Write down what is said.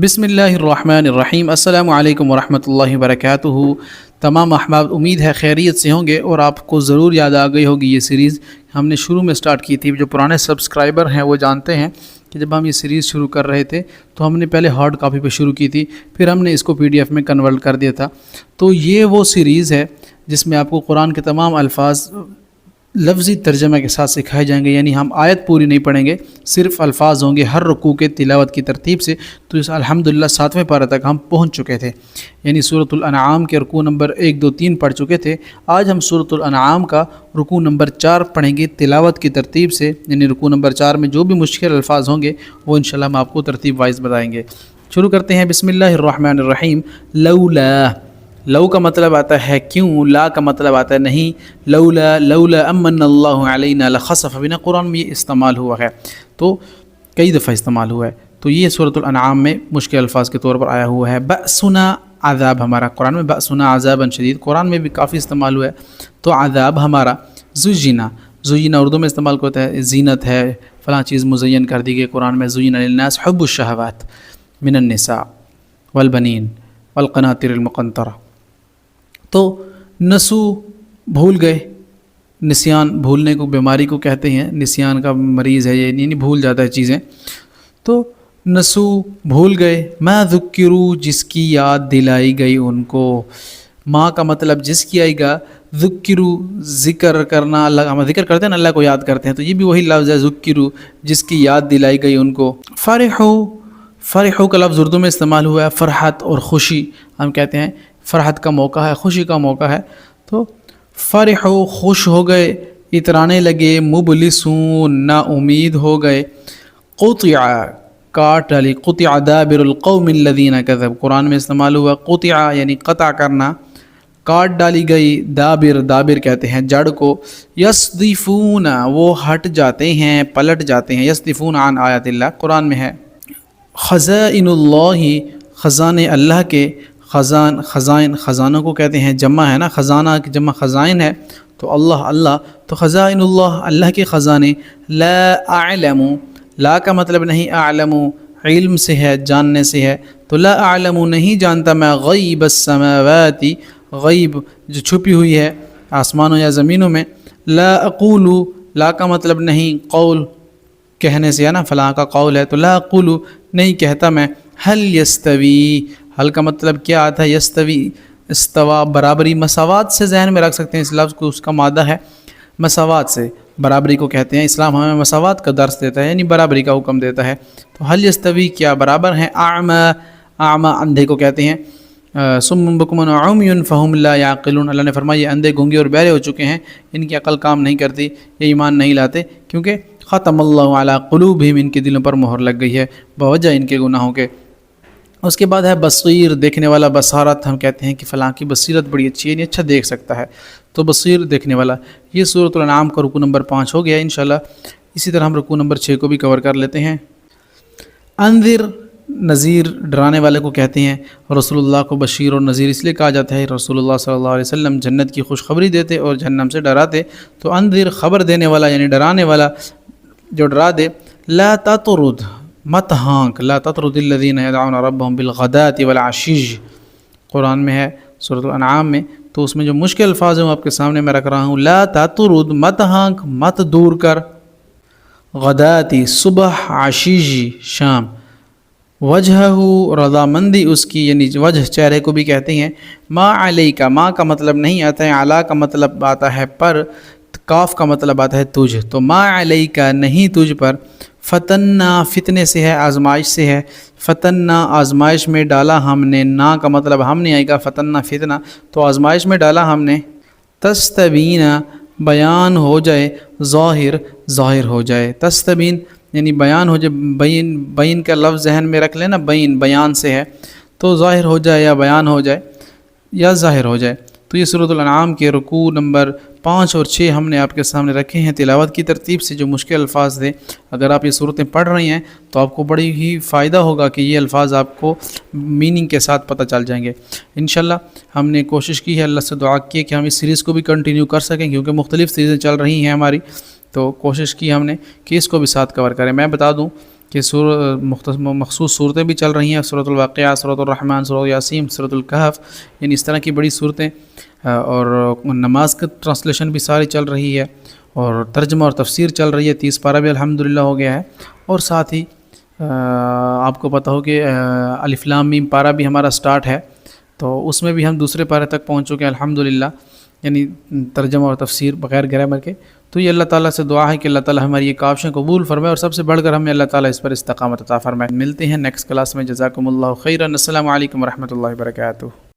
بسم اللہ الرحمن الرحیم۔ السلام علیکم ورحمۃ اللہ وبرکاتہ۔ تمام احباب امید ہے خیریت سے ہوں گے، اور آپ کو ضرور یاد آ گئی ہوگی یہ سیریز ہم نے شروع میں سٹارٹ کی تھی۔ جو پرانے سبسکرائبر ہیں وہ جانتے ہیں کہ جب ہم یہ سیریز شروع کر رہے تھے تو ہم نے پہلے ہارڈ کاپی پہ شروع کی تھی، پھر ہم نے اس کو PDF میں کنورٹ کر دیا تھا۔ تو یہ وہ سیریز ہے جس میں آپ کو قرآن کے تمام الفاظ لفظی ترجمہ کے ساتھ سکھائے جائیں گے، یعنی ہم آیت پوری نہیں پڑھیں گے، صرف الفاظ ہوں گے ہر رکوع کے تلاوت کی ترتیب سے۔ تو اس الحمدللہ 7ویں پارہ تک ہم پہنچ چکے تھے، یعنی سورۃ الانعام کے رکوع نمبر 1 2 3 پڑھ چکے تھے۔ آج ہم سورۃ الانعام کا رکوع نمبر 4 پڑھیں گے تلاوت کی ترتیب سے، یعنی رکوع نمبر 4 میں جو بھی مشکل الفاظ ہوں گے وہ انشاءاللہ ہم آپ کو ترتیب وائز بتائیں گے۔ شروع کرتے ہیں۔ بسم اللہ الرحمن الرحیم۔ لولا، لو کا مطلب آتا ہے کیوں، لا کا مطلب آتا ہے نہیں۔ لولا امن اللہ علینا لخسف بنا، قرآن میں یہ استعمال ہوا ہے، تو کئی دفعہ استعمال ہوا ہے، تو یہ سورۃ الانعام میں مشکل الفاظ کے طور پر آیا ہوا ہے۔ بأسنا عذاب ہمارا، قرآن میں بأسنا عذابا شدید، قرآن میں بھی کافی استعمال ہوا ہے، تو عذاب ہمارا۔ زینا، زینا اردو میں استعمال ہوتا ہے، زینت ہے، فلاں چیز مزین کر دی گئی قرآن میں۔ زین للناس حب الشہوات من النساء والبنین والقناطر المقنطرہ۔ تو نسو بھول گئے، نسیان بھولنے کو بیماری کو کہتے ہیں، نسیان کا مریض ہے یہ، یعنی بھول جاتا ہے چیزیں، تو نسو بھول گئے۔ ما ذکروا، جس کی یاد دلائی گئی ان کو۔ ماں کا مطلب جس کی آئے گا، ذکروا ذکر کرنا، اللہ ہم ذکر کرتے ہیں نا، اللہ کو یاد کرتے ہیں، تو یہ بھی وہی لفظ ہے ذکروا، جس کی یاد دلائی گئی ان کو۔ فرحو، فرحو کا لفظ اردو میں استعمال ہوا ہے، فرحت اور خوشی، ہم کہتے ہیں فرحت کا موقع ہے، خوشی کا موقع ہے، تو فرحو خوش ہو گئے، اترانے لگے، مبلسون نا امید ہو گئے۔ قطع کاٹ ڈالی، قطع دابر القوم الذین کذبوا، قرآن میں استعمال ہوا قطع یعنی قطع کرنا، کاٹ ڈالی گئی۔ دابر، دابر کہتے ہیں جڑ کو۔ یصدفون، وہ ہٹ جاتے ہیں، پلٹ جاتے ہیں، یصدفون عن آیات اللہ، قرآن میں ہے۔ خزائن اللہ، خزانے اللہ کے، خزائن خزانوں کو کہتے ہیں، جمع ہے نا، خزانہ کی جمع خزائن ہے، تو اللہ، تو خزائن اللہ، اللہ کے خزانے۔ لا اعلم، لا کا مطلب نہیں، اعلم علم سے ہے، جاننے سے ہے، تو لا اعلم نہیں جانتا میں غیب السماوات، غیب جو چھپی ہوئی ہے آسمانوں یا زمینوں میں۔ لا اقول، لا کا مطلب نہیں قول کہنے سے ہے نا، فلاں کا قول ہے، تو لا اقول نہیں کہتا میں۔ حل یستوی، حل کا مطلب کیا آتا ہے، یستوی استوا برابری، مساوات سے ذہن میں رکھ سکتے ہیں اس لفظ کو، اس کا مادہ ہے مساوات سے، برابری کو کہتے ہیں۔ اسلام ہمیں مساوات کا درس دیتا ہے، یعنی برابری کا حکم دیتا ہے، تو حل یستوی کیا برابر ہیں۔ اعمی، اعمی اندھے کو کہتے ہیں۔ صم بکم عمی فہم لا یعقلون، اللہ نے فرمایا یہ اندھے گونگے اور بہرے ہو چکے ہیں، ان کی عقل کام نہیں کرتی، یہ ایمان نہیں لاتے، کیونکہ ختم اللہ علی قلوبہم، ان کے دلوں پر مہر لگ گئی ہے بوجہ ان کے گناہوں کے۔ اس کے بعد ہے بصیر، دیکھنے والا، بصارت ہم کہتے ہیں کہ فلاں کی بصیرت بڑی اچھی ہے، یعنی اچھا دیکھ سکتا ہے، تو بصیر دیکھنے والا۔ یہ سورۃ الانعام کا رکوع نمبر 5 ہو گیا انشاءاللہ۔ اسی طرح ہم رکوع نمبر 6 کو بھی کور کر لیتے ہیں۔ انذر، نذیر ڈرانے والے کو کہتے ہیں، رسول اللہ کو بشیر اور نذیر اس لیے کہا جاتا ہے، رسول اللہ صلی اللہ علیہ وسلم جنت کی خوشخبری دیتے اور جہنم سے ڈراتے، تو انذر خبر دینے والا یعنی ڈرانے والا جو ڈرا دے۔ لا تطرد، مت ہانک، لا تطرد الذین یدعون ربهم بالغداة والعشی، قرآن میں ہے سورۃ الانعام میں، تو اس میں جو مشکل الفاظ ہیں وہ آپ کے سامنے میں رکھ رہا ہوں۔ لا تطرد، مت ہانک، مت دور کر، غداتی صبح، عشیجی شام، وجہہ رضامندی اس کی، یعنی وجہ چہرے کو بھی کہتے ہیں۔ ما علیک، ما کا مطلب نہیں آتا ہے، علا کا مطلب آتا ہے پر، کاف کا مطلب آتا ہے تجھ، تو ما علیک نہیں تجھ پر۔ فتنہ فتنے سے ہے، آزمائش سے ہے، فتنہ آزمائش میں ڈالا ہم نے، نا کا مطلب ہم نے آئے گا، فتنہ فتنہ تو آزمائش میں ڈالا ہم نے۔ تستبین بیان ہو جائے، ظاہر ظاہر ہو جائے، تستبین یعنی بیان ہو جائے، بین کا لفظ ذہن میں رکھ لینا، بیان سے ہے، تو ظاہر ہو جائے یا بیان ہو جائے یا ظاہر ہو جائے۔ تو یہ سورۃ الانعام کے رکوع نمبر 5 اور 6 ہم نے آپ کے سامنے رکھے ہیں تلاوت کی ترتیب سے، جو مشکل الفاظ تھے۔ اگر آپ یہ صورتیں پڑھ رہی ہیں تو آپ کو بڑی ہی فائدہ ہوگا کہ یہ الفاظ آپ کو میننگ کے ساتھ پتہ چل جائیں گے انشاءاللہ۔ ہم نے کوشش کی ہے، اللہ سے دعا کی ہے کہ ہم اس سیریز کو بھی کنٹینیو کر سکیں، کیونکہ مختلف سیریزیں چل رہی ہیں ہماری، تو کوشش کی ہم نے کہ اس کو بھی ساتھ کور کریں۔ میں بتا دوں کہ مخصوص صورتیں بھی چل رہی ہیں، سورۃ الواقعہ، سورۃ الرحمن، سورۃ یاسین، سورۃ الکہف، یعنی اس طرح کی بڑی صورتیں، اور نماز کا ٹرانسلیشن بھی ساری چل رہی ہے، اور ترجمہ اور تفسیر چل رہی ہے، 30 پارہ بھی الحمدللہ ہو گیا ہے، اور ساتھ ہی آپ کو پتہ ہو کہ الف لام میم پارہ بھی ہمارا سٹارٹ ہے، تو اس میں بھی ہم دوسرے پارے تک پہنچ چکے ہیں الحمدللہ، یعنی ترجمہ اور تفسیر بغیر گرامر کے۔ تو یہ اللہ تعالیٰ سے دعا ہے کہ اللہ تعالیٰ ہماری یہ کاوشیں قبول فرمائے، اور سب سے بڑھ کر ہمیں اللہ تعالیٰ اس پر استقامت عطا فرمائے۔ ملتے ہیں نیکسٹ کلاس میں، جزاکم اللہ خیرا، السلام علیکم ورحمۃ اللہ وبرکاتہ۔